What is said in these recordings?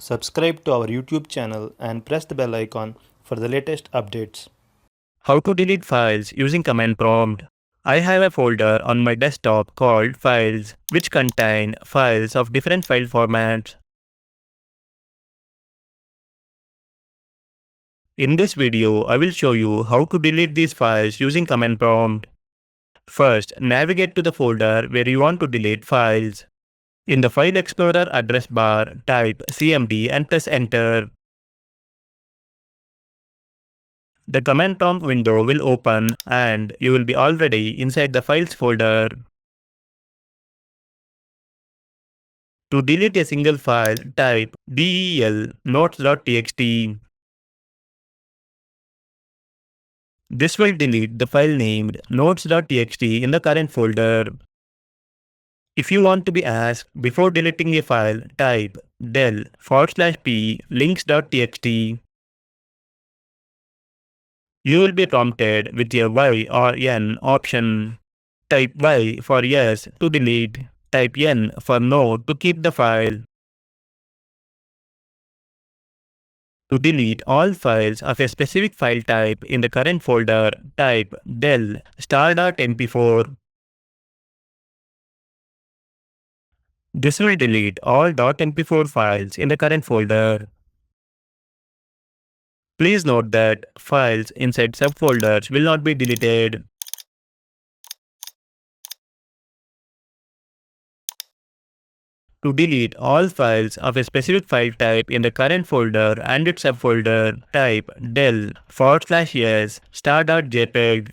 Subscribe to our YouTube channel and press the bell icon for the latest updates. How to delete files using command prompt. I have a folder on my desktop called Files, which contain files of different file formats. In this video, I will show you how to delete these files using command prompt. First, navigate to the folder where you want to delete files. In the File Explorer address bar, type CMD and press enter. The command prompt window will open and you will be already inside the files folder. To delete a single file, type del notes.txt. This will delete the file named notes.txt in the current folder. If you want to be asked before deleting a file, type del/p links.txt. You will be prompted with a Y or N option. Type Y for yes to delete. Type N for no to keep the file. To delete all files of a specific file type in the current folder, type del *mp4. This will delete all .mp4 files in the current folder. Please note that files inside subfolders will not be deleted. To delete all files of a specific file type in the current folder and its subfolder, type del/s star.jpg.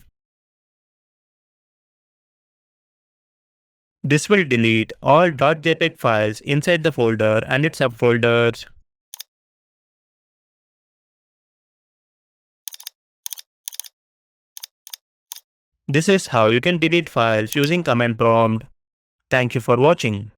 This will delete all .jpg files inside the folder and its subfolders. This is how you can delete files using command prompt. Thank you for watching.